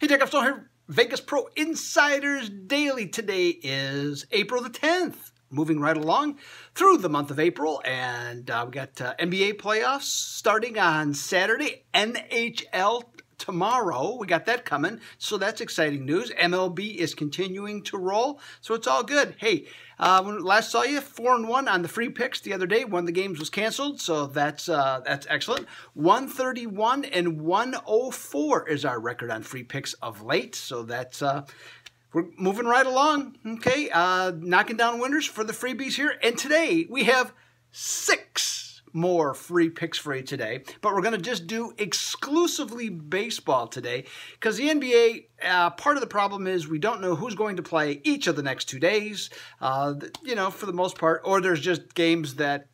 Hey, Dick Upstone here, Vegas Pro Insiders Daily. Today is April the 10th. Moving right along through the month of April, and we got NBA playoffs starting on Saturday, NHL tomorrow. We got that coming, so that's exciting news. MLB is continuing to roll, so it's all good. Hey, when last saw you, 4-1 on the free picks the other day. One of the games was canceled, so that's excellent. 131 and 104 is our record on free picks of late, so that's we're moving right along, okay? Knocking down winners for the freebies here. And today we have 6 more free picks for you today. But we're going to just do exclusively baseball today because the NBA, part of the problem is we don't know who's going to play each of the next 2 days, you know, for the most part. Or there's just games that,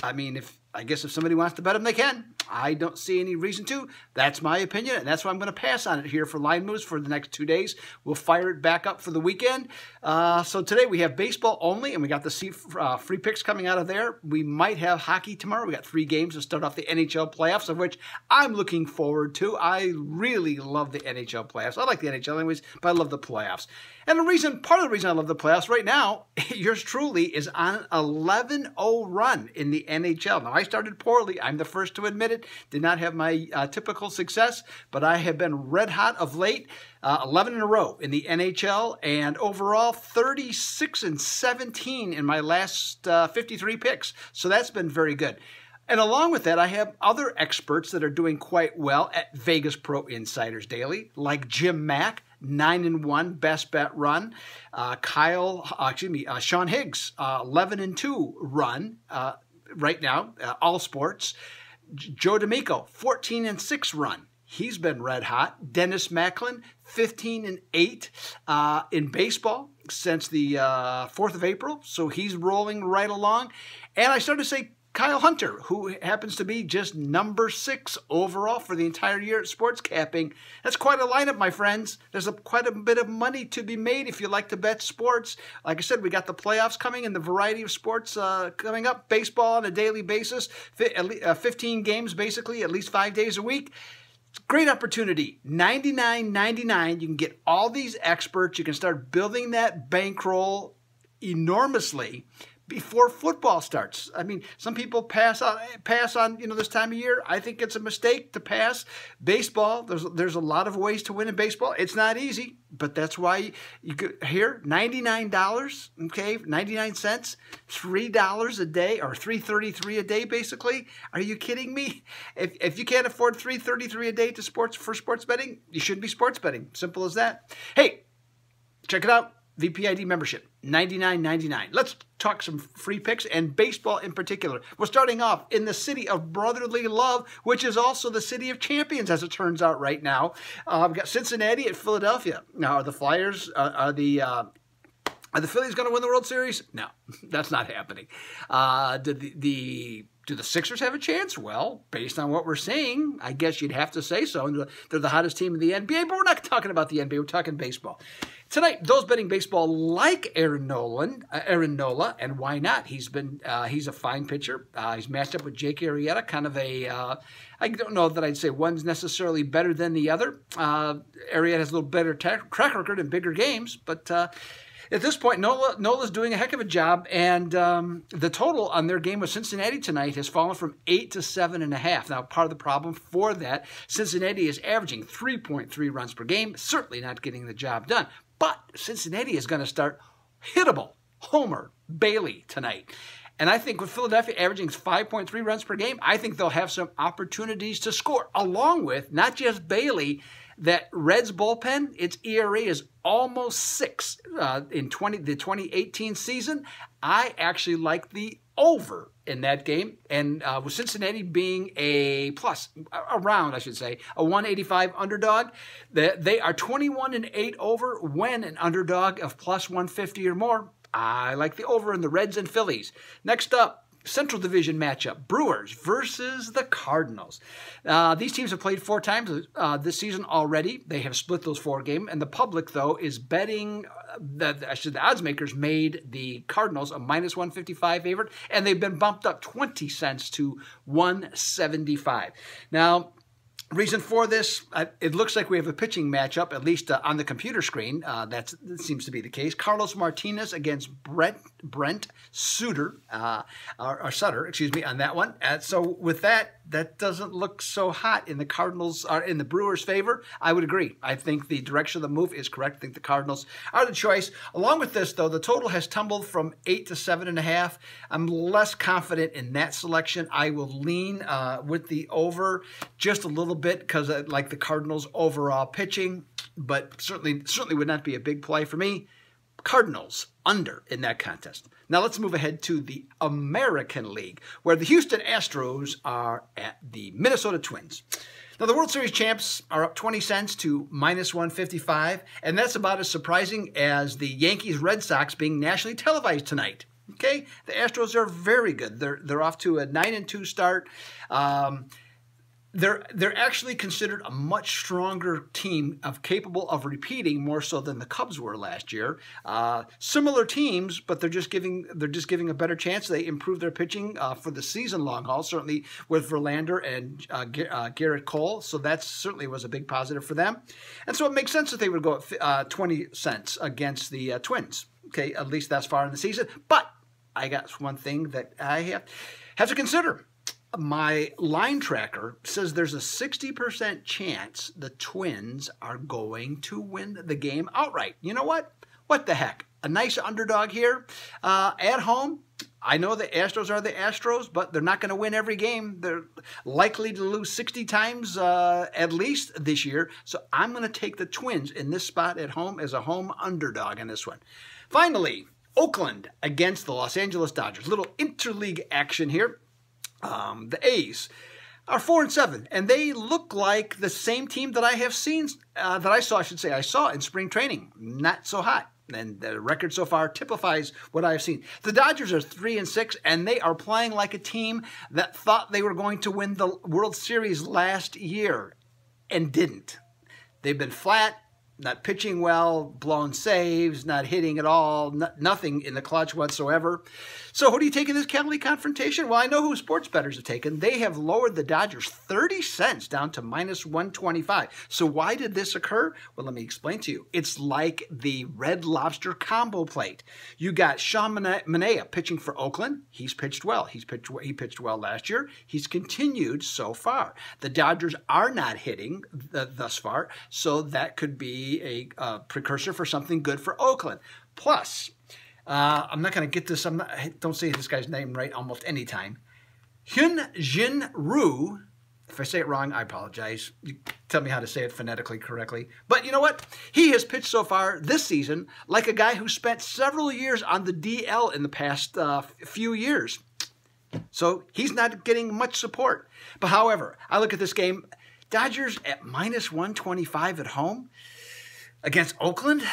I mean, I guess if somebody wants to bet them, they can. I don't see any reason to. That's my opinion, and that's why I'm going to pass on it here for line moves for the next 2 days. We'll fire it back up for the weekend. So today we have baseball only, and we got the free picks coming out of there. We might have hockey tomorrow. We got 3 games to start off the NHL playoffs, of which I'm looking forward to. I really love the NHL playoffs. I like the NHL anyways, but I love the playoffs. And part of the reason I love the playoffs right now, yours truly is on an 11-0 run in the NHL. Now, I started poorly. I'm the first to admit it. Did not have my typical success, but I have been red hot of late. 11 in a row in the NHL, and overall 36 and 17 in my last 53 picks. So that's been very good. And along with that, I have other experts that are doing quite well at Vegas Pro Insiders Daily, like Jim Mack, 9-1 best bet run. Sean Higgs, 11-2 run right now, all sports. Joe D'Amico, 14-6 run. He's been red hot. Dennis Macklin, 15-8 in baseball since the 4th of April. So he's rolling right along. And I started to say Kyle Hunter, who happens to be just number 6 overall for the entire year at sports capping. That's quite a lineup, my friends. There's quite a bit of money to be made if you like to bet sports. Like I said, we got the playoffs coming and the variety of sports coming up. Baseball on a daily basis, 15 games basically, at least 5 days a week. It's a great opportunity. $99.99. You can get all these experts. You can start building that bankroll enormously before football starts. I mean, some people pass on, you know, this time of year. I think it's a mistake to pass. Baseball, there's a lot of ways to win in baseball. It's not easy, but that's why you could here $99, okay, 99 cents, $3 a day, or $3.33 a day basically. Are you kidding me? If you can't afford $3.33 a day for sports betting, you shouldn't be sports betting. Simple as that. Hey, check it out. VPID membership, $99.99. Let's talk some free picks and baseball in particular. We're starting off in the city of brotherly love, which is also the city of champions, as it turns out right now. We've got Cincinnati at Philadelphia. Now, are the Flyers, are the Phillies going to win the World Series? No, that's not happening. Do the Sixers have a chance? Well, based on what we're seeing, I guess you'd have to say so. They're the hottest team in the NBA, but we're not talking about the NBA. We're talking baseball. Tonight, those betting baseball like Aaron Nola, and why not? He's a fine pitcher. He's matched up with Jake Arrieta, kind of a, I don't know that I'd say one's necessarily better than the other. Arrieta has a little better track record in bigger games, but at this point, Nola's doing a heck of a job, and the total on their game with Cincinnati tonight has fallen from 8 to 7.5. Now, part of the problem for that, Cincinnati is averaging 3.3 runs per game, certainly not getting the job done. But Cincinnati is going to start hittable Homer Bailey tonight. And I think with Philadelphia averaging 5.3 runs per game, I think they'll have some opportunities to score, along with not just Bailey. That Reds bullpen, its ERA is almost 6 in the 2018 season. I actually like the over in that game. And with Cincinnati being a 185 underdog, they are 21-8 over when an underdog of plus 150 or more. I like the over in the Reds and Phillies. Next up, Central Division matchup, Brewers versus the Cardinals. These teams have played 4 times this season already. They have split those 4 games, and the public, though, is betting, the odds makers made the Cardinals a minus 155 favorite, and they've been bumped up 20 cents to 175. Now, Reason for this, it looks like we have a pitching matchup, at least on the computer screen. That seems to be the case. Carlos Martinez against Brent Sutter, or Sutter, excuse me, on that one. So with that doesn't look so hot in the Cardinals, or in the Brewers' favor. I would agree. I think the direction of the move is correct. I think the Cardinals are the choice. Along with this, though, the total has tumbled from 8 to 7.5. I'm less confident in that selection. I will lean with the over just a little bit because I like the Cardinals' overall pitching, but certainly would not be a big play for me. Cardinals under in that contest. Now let's move ahead to the American League, where the Houston Astros are at the Minnesota Twins. Now the World Series champs are up 20 cents to -155, and that's about as surprising as the Yankees-Red Sox being nationally televised tonight. Okay, the Astros are very good. They're off to a 9-2 start. They're actually considered a much stronger team capable of repeating more so than the Cubs were last year. Similar teams, but they're just giving a better chance. They improved their pitching for the season long haul, certainly with Verlander and Garrett Cole. So that certainly was a big positive for them. And so it makes sense that they would go at 20 cents against the Twins. Okay, at least that's far in the season. But I got one thing that I have to consider. My line tracker says there's a 60% chance the Twins are going to win the game outright. You know what? What the heck? A nice underdog here at home. I know the Astros are the Astros, but they're not going to win every game. They're likely to lose 60 times at least this year. So I'm going to take the Twins in this spot at home as a home underdog in this one. Finally, Oakland against the Los Angeles Dodgers. Little interleague action here. The A's are 4-7, and they look like the same team that I saw in spring training. Not so hot. And the record so far typifies what I've seen. The Dodgers are 3-6, and they are playing like a team that thought they were going to win the World Series last year and didn't. They've been flat, not pitching well, blown saves, not hitting at all, nothing in the clutch whatsoever. So who do you take in this Cali confrontation? Well, I know who sports bettors have taken. They have lowered the Dodgers 30 cents down to -125. So why did this occur? Well, let me explain to you. It's like the Red Lobster combo plate. You got Sean Manaea pitching for Oakland. He's pitched well. He pitched well last year. He's continued so far. The Dodgers are not hitting thus far, so that could be a precursor for something good for Oakland. Plus, I'm not going to get this. I don't say this guy's name right almost any time. Hyun-Jin Ryu. If I say it wrong, I apologize. You tell me how to say it phonetically correctly. But you know what? He has pitched so far this season like a guy who spent several years on the DL in the past few years. So he's not getting much support. But however, I look at this game. Dodgers at -125 at home against Oakland.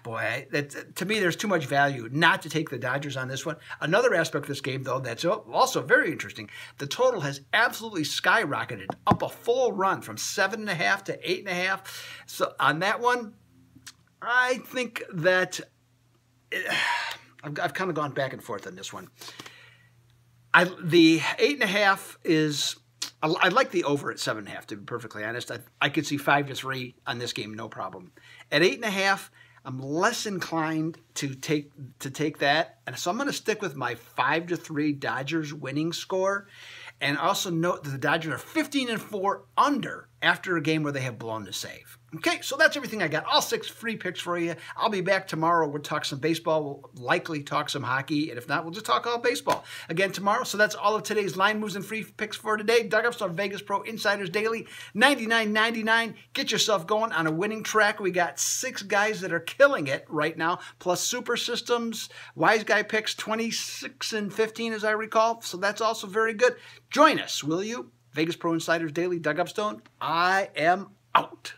Boy, to me, there's too much value not to take the Dodgers on this one. Another aspect of this game, though, that's also very interesting. The total has absolutely skyrocketed, up a full run from 7.5 to 8.5. So on that one, I think that I've kind of gone back and forth on this one. The 8.5 is... I like the over at 7.5, to be perfectly honest. I could see 5-3 on this game, no problem. At 8.5, I'm less inclined to take that, and so I'm going to stick with my 5-3 Dodgers winning score. And also note that the Dodgers are 15-4 under after a game where they have blown the save. Okay, so that's everything I got. All 6 free picks for you. I'll be back tomorrow. We'll talk some baseball. We'll likely talk some hockey. And if not, we'll just talk all baseball again tomorrow. So that's all of today's line moves and free picks for today. Doug Upstone, Vegas Pro Insiders Daily, $99.99. Get yourself going on a winning track. We got 6 guys that are killing it right now, plus Super Systems, Wise Guy picks 26 and 15, as I recall. So that's also very good. Join us, will you? Vegas Pro Insiders Daily, Doug Upstone. I am out.